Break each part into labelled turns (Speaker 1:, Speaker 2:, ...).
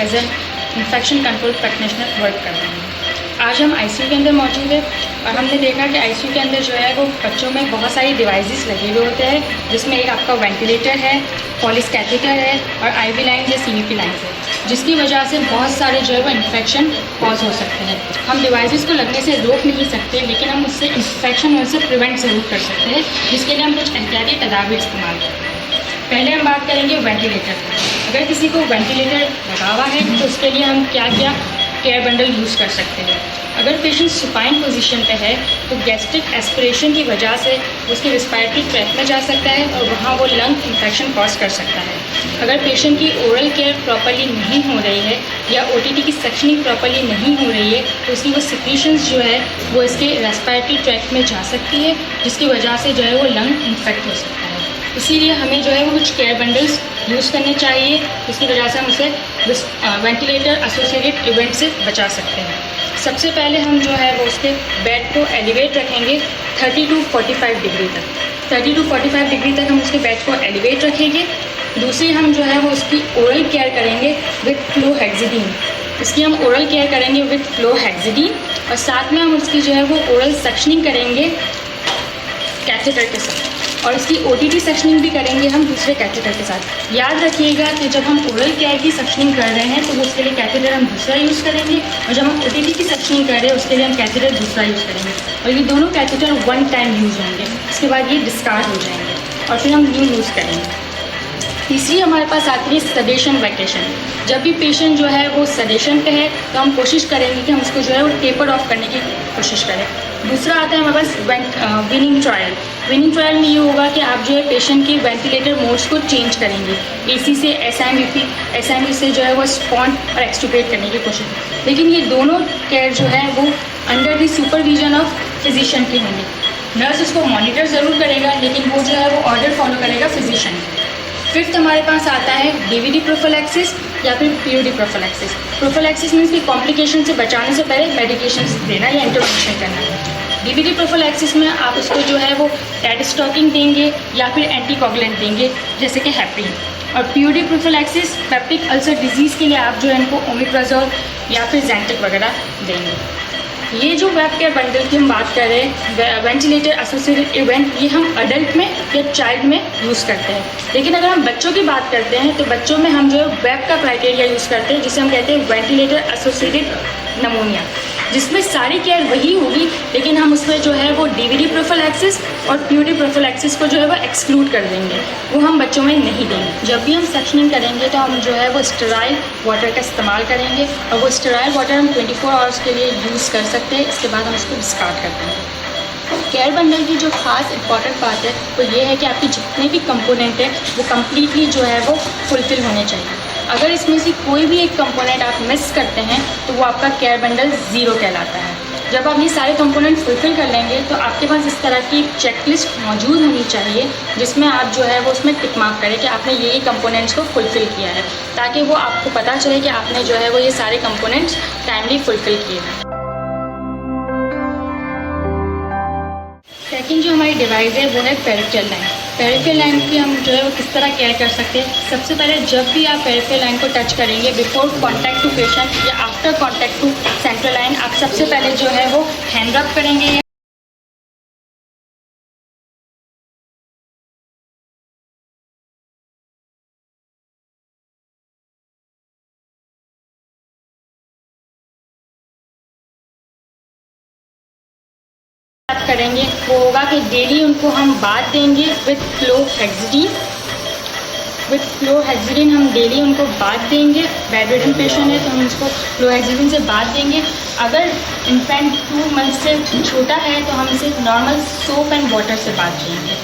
Speaker 1: As an infection control practitioner work कर रहे हैं। आज हम आईसीयू के अंदर मौजूद है और हमने देखा कि आईसीयू के अंदर जो है वो बच्चों में बहुत सारी डिवाइसेस लगे हुए होते हैं, जिसमें एक आपका वेंटिलेटर है, पॉलिस कैथेटर है और आईवी लाइन या सीवीपी लाइन है, जिसकी वजह से बहुत सारे जो है वो इन्फेक्शन कॉज हो सकते हैं। हम डिवाइसेस को लगने से रोक नहीं सकते, लेकिन हम उससे इन्फेक्शन होने से प्रिवेंट ज़रूर कर सकते हैं, जिसके लिए हम कुछ एहतियाती तदाबीर इस्तेमाल करते हैं। पहले हम बात करेंगे वेंटिलेटर। अगर किसी को वेंटिलेटर लगा हुआ है तो उसके लिए हम क्या क्या केयर बंडल यूज़ कर सकते हैं। अगर पेशेंट सुपाइन पोजीशन पे है तो गैस्ट्रिक एस्पिरेशन की वजह से उसके रिस्पायरेटरी ट्रैक में जा सकता है और वहाँ वो लंग इन्फेक्शन कॉज कर सकता है। अगर पेशेंट की ओरल केयर प्रॉपर्ली नहीं हो रही है या ओटीटी की सेक्शनिंग प्रॉपर्ली नहीं हो रही है तो उसकी वो सिक्रीशंस जो है वो इसके रेस्पायरेटरी ट्रैक में जा सकती है, जिसकी वजह से जो है वो लंग इन्फेक्ट हो सकता है। इसीलिए हमें जो है वो कुछ केयर बंडल्स यूज़ करने चाहिए, जिसकी वजह से हम उसे वेंटिलेटर एसोसिएटेड इवेंट से बचा सकते हैं। सबसे पहले हम जो है वो उसके बेड को एलिवेट रखेंगे 30 to 45 डिग्री तक। 30 to 45 डिग्री तक हम उसके बेड को एलिवेट रखेंगे। दूसरी हम जो है वो उसकी ओरल केयर करेंगे विथ फ्लोहेक्सिडीन। इसकी हम ओरल केयर करेंगे विथ फ्लोहेक्सिडीन और साथ में हम उसकी जो है वो ओरल सेक्शनिंग करेंगे कैथेटर के साथ, और इसकी ओटीटी सेक्शनिंग भी करेंगे हम दूसरे कैथेटर के साथ। याद रखिएगा कि जब हम ओरल केयर की सेक्शनिंग कर रहे हैं तो वो उसके लिए कैथेटर हम दूसरा यूज़ करेंगे, और जब हम ओटीटी की सेक्शनिंग कर रहे हैं उसके लिए हम कैथेटर दूसरा यूज़ करेंगे, और ये दोनों कैथेटर वन टाइम यूज़ होंगे। इसके बाद ये डिस्कार्ड हो जाएंगे और फिर हम न्यू यूज़ करेंगे। तीसरी हमारे पास आती है सडेशन वैकेशन। जब भी पेशेंट जो है वो सडेशन पे है तो हम कोशिश करेंगे कि हम उसको जो है वो टेपर ऑफ करने की कोशिश करें। दूसरा आता है हमारे पास वीनिंग ट्रायल। वीनिंग ट्रायल में ये होगा कि आप जो है पेशेंट के वेंटिलेटर मोड्स को चेंज करेंगे, एसी से एसआईवी से जो है वो स्पॉन और एक्सट्यूबेट करने की कोशिश। लेकिन ये दोनों केयर जो है वो under the supervision of physician की होंगे। नर्स उसको मॉनिटर ज़रूर करेगा, लेकिन वो जो है वो ऑर्डर फॉलो करेगा फिजिशियन। फिफ्थ हमारे पास आता है डीवीडी प्रोफिलैक्सिस या फिर पीओडी प्रोफिलैक्सिस। प्रोफिलैक्सिस मीन्स कि कॉम्प्लिकेशन से बचाने से पहले मेडिकेशन देना या इंटरवेंशन करना। डीवीडी प्रोफिलैक्सिस में आप उसको जो है वो डेडस्टॉकिंग देंगे या फिर एंटीकोगुलेंट देंगे, जैसे कि हेपरिन। और POD prophylaxis peptic ulcer disease के लिए आप जो है इनको ओमिप्राजोल या फिर ज़ैंटिक वगैरह देंगे। ये जो वेब केयर बंडल की हम बात कर रहे हैं, वेंटिलेटर एसोसिएटेड इवेंट, ये हम अडल्ट में या चाइल्ड में यूज़ करते हैं। लेकिन अगर हम बच्चों की बात करते हैं तो बच्चों में हम जो है वेब का क्राइटेरिया यूज़ करते हैं, जिसे हम कहते हैं वेंटिलेटर एसोसिएटेड नमोनिया, जिसमें सारी केयर वही होगी, लेकिन हम उसमें जो है वो डीवीडी प्रोफिलैक्सिस और पीओडी प्रोफिलैक्सिस को जो है वो एक्सक्लूड कर देंगे, वो हम बच्चों में नहीं देंगे। जब भी हम सेक्शनिंग करेंगे तो हम जो है वो स्टेराइल वाटर का इस्तेमाल करेंगे, और वो स्टेराइल वाटर हम 24 आवर्स के लिए यूज़ कर सकते हैं। इसके बाद हम उसको डिस्कार्ड कर देंगे। केयर बंडल की जो खास इंपॉर्टेंट बात है वो ये है कि आपके जितने भी कंपोनेंट हैं वो कम्प्लीटली जो है वो फुलफ़िल होने चाहिए। अगर इसमें से कोई भी एक कंपोनेंट आप मिस करते हैं तो वो आपका केयर बंडल ज़ीरो कहलाता है। जब आप ये सारे कंपोनेंट फुलफ़िल कर लेंगे तो आपके पास इस तरह की चेकलिस्ट मौजूद होनी चाहिए, जिसमें आप जो है वो उसमें टिक मार्क करें कि आपने ये कंपोनेंट्स को फुलफ़िल किया है, ताकि वो आपको पता चले कि आपने जो है वो ये सारे कंपोनेंट्स टाइमली फुलफ़िल किए हैं। सेकंड जो हमारी डिवाइस है वो है पेरिफेरल लाइन। पेरिफेरल लाइन की हम जो है वो किस तरह केयर कर सकते हैं। सबसे पहले जब भी आप पेरिफेरल लाइन को टच करेंगे, बिफोर कॉन्टैक्ट टू पेशेंट या after contact to central line, आप सबसे पहले जो है वो हैंड रब करेंगे। करेंगे वो होगा कि डेली उनको हम बात देंगे विथ फ्लोहेक्सिडीन। हम डेली उनको बात देंगे। बेडरिडन पेशेंट है तो हम उसको फ्लोहेक्सिडीन से बात देंगे। अगर इन्फेंट 2 मंथ से छोटा है तो हम इसे नॉर्मल सोप एंड वाटर से बात देंगे।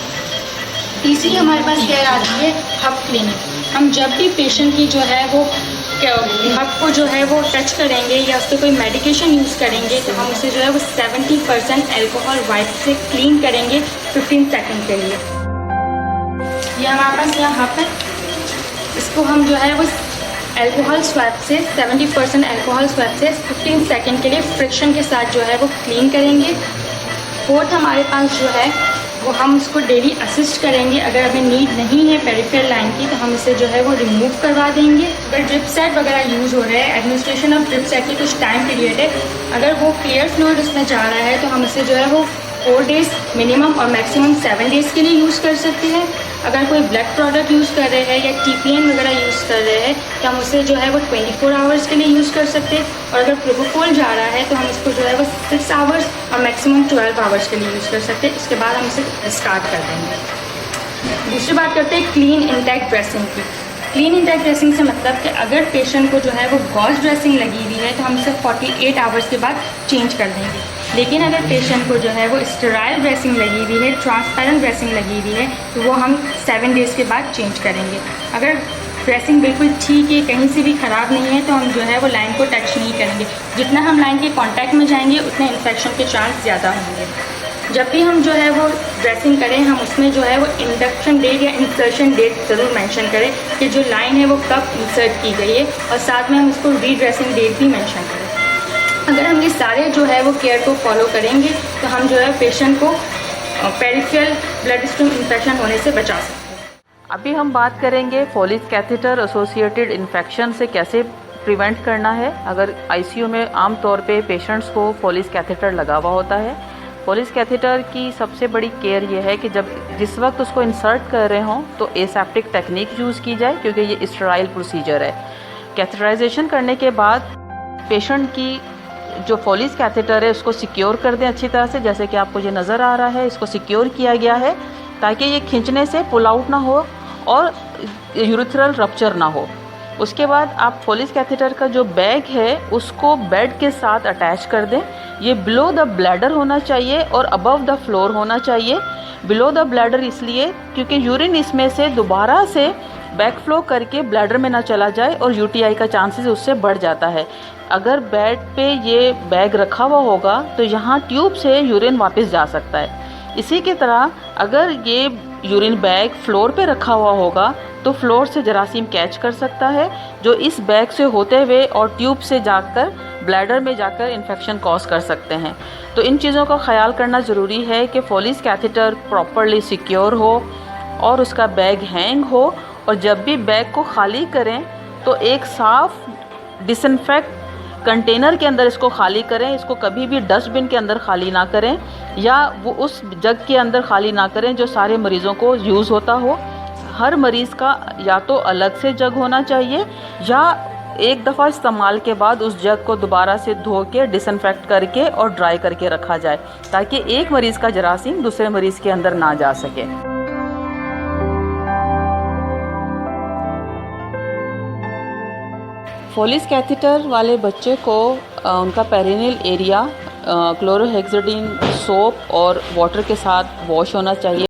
Speaker 1: तीसरी हमारे पास केयर आती है हब क्लीनिंग। हम जब भी पेशेंट की जो है वो हब को जो है वो टच करेंगे या उस पर कोई मेडिकेशन यूज़ करेंगे तो हम उसे जो है वो 70% अल्कोहल वाइप से क्लीन करेंगे 15 सेकंड के लिए। ये हमारे पास यहाँ हब है, इसको हम जो है वो अल्कोहल स्वैप से 70% अल्कोहल स्वैप से 15 सेकंड के लिए फ्रिक्शन के साथ जो है वो क्लीन करेंगे। फोर्थ हमारे पास जो है वो हम उसको डेली असिस्ट करेंगे। अगर हमें नीड नहीं है पेरिफेरल लाइन की तो हम इसे जो है वो रिमूव करवा देंगे। अगर ड्रिप सेट वगैरह यूज़ हो रहा है, एडमिनिस्ट्रेशन ऑफ ड्रिप सेट की कुछ टाइम पीरियड है, अगर वो क्लियर फ्लूइड उसमें जा रहा है तो हम इसे जो है वो 4 डेज़ मिनिमम और मैक्सिमम 7 डेज़ के लिए यूज़ कर सकते हैं। अगर कोई ब्लड प्रोडक्ट यूज़ कर रहे हैं या TPN वगैरह यूज़ कर रहे हैं तो हम उसे जो है वो 24 आवर्स के लिए यूज़ कर सकते हैं। और अगर प्रोपोफॉल जा रहा है तो हम इसको जो है वो 6 आवर्स और मैक्सिमम 12 आवर्स के लिए यूज़ कर सकते हैं। इसके बाद हम इसे स्टार्ट कर देंगे। दूसरी बात करते हैं क्लीन इंटैक्ट ड्रेसिंग की। क्लीन इंटैक्ट ड्रेसिंग से मतलब कि अगर पेशेंट को जो है वो गॉज ड्रेसिंग लगी हुई है तो हम इसे 48 आवर्स के बाद चेंज कर देंगे। लेकिन अगर पेशेंट को जो है वो स्टेराइल ड्रेसिंग लगी हुई है, ट्रांसपेरेंट ड्रेसिंग लगी हुई है, तो वो हम 7 डेज़ के बाद चेंज करेंगे। अगर ड्रेसिंग बिल्कुल ठीक है, कहीं से भी ख़राब नहीं है, तो हम जो है वो लाइन को टच नहीं करेंगे। जितना हम लाइन के कांटेक्ट में जाएंगे उतने इन्फेक्शन के चांस ज़्यादा होंगे। जब भी हम जो है वो ड्रेसिंग करें हम उसमें जो है वो इंडक्शन डेट या इंसर्शन डेट ज़रूर मेंशन करें कि जो लाइन है वो कब इंसर्ट की गई है, और साथ में हम उसको रीड्रेसिंग डेट भी मेंशन करें। अगर हम ये सारे जो है वो केयर को फॉलो करेंगे तो हम जो है पेशेंट को पेरिफेरल ब्लड स्ट्रीम इन्फेक्शन होने से बचा सकते हैं।
Speaker 2: अभी हम बात करेंगे फोलिस कैथेटर एसोसिएटेड इन्फेक्शन से कैसे प्रिवेंट करना है। अगर आईसीयू में आम तौर पे पेशेंट्स को फोलिस कैथेटर लगा हुआ होता है, फोलिस कैथेटर की सबसे बड़ी केयर ये है कि जब जिस वक्त उसको इंसर्ट कर रहे हों तो एसेप्टिक टेक्निक यूज़ की जाए, क्योंकि ये स्टेराइल प्रोसीजर है। कैथेटराइजेशन करने के बाद पेशेंट की जो फोलिस कैथेटर है उसको सिक्योर कर दें अच्छी तरह से, जैसे कि आपको ये नज़र आ रहा है। इसको सिक्योर किया गया है ताकि ये खींचने से पुल आउट ना हो और यूरेथ्रल रप्चर ना हो। उसके बाद आप फोलिस कैथेटर का जो बैग है उसको बेड के साथ अटैच कर दें। ये बिलो द ब्लैडर होना चाहिए और अबव द फ्लोर होना चाहिए। बिलो द ब्लैडर इसलिए क्योंकि यूरिन इसमें से दोबारा से बैक फ्लो करके ब्लैडर में ना चला जाए और यूटीआई का चांसेस उससे बढ़ जाता है। अगर बेड पे ये बैग रखा हुआ होगा तो यहाँ ट्यूब से यूरिन वापस जा सकता है। इसी की तरह अगर ये यूरिन बैग फ्लोर पे रखा हुआ होगा तो फ्लोर से जरासीम कैच कर सकता है, जो इस बैग से होते हुए और ट्यूब से जाकर ब्लैडर में जाकर इन्फेक्शन कॉज कर सकते हैं। तो इन चीज़ों का ख्याल करना ज़रूरी है कि फोलिस कैथेटर प्रॉपरली सिक्योर हो और उसका बैग हैंग हो, और जब भी बैग को खाली करें तो एक साफ़ डिसइंफेक्ट कंटेनर के अंदर इसको खाली करें। इसको कभी भी डस्टबिन के अंदर खाली ना करें या वो उस जग के अंदर खाली ना करें जो सारे मरीज़ों को यूज़ होता हो। हर मरीज़ का या तो अलग से जग होना चाहिए या एक दफ़ा इस्तेमाल के बाद उस जग को दोबारा से धो के डिसइंफेक्ट करके और ड्राई करके रखा जाए, ताकि एक मरीज़ का जरासीम दूसरे मरीज़ के अंदर ना जा सके। फोलिस कैथेटर वाले बच्चे को उनका पेरिनियल एरिया क्लोरोहेक्साडीन सोप और वाटर के साथ वॉश होना चाहिए।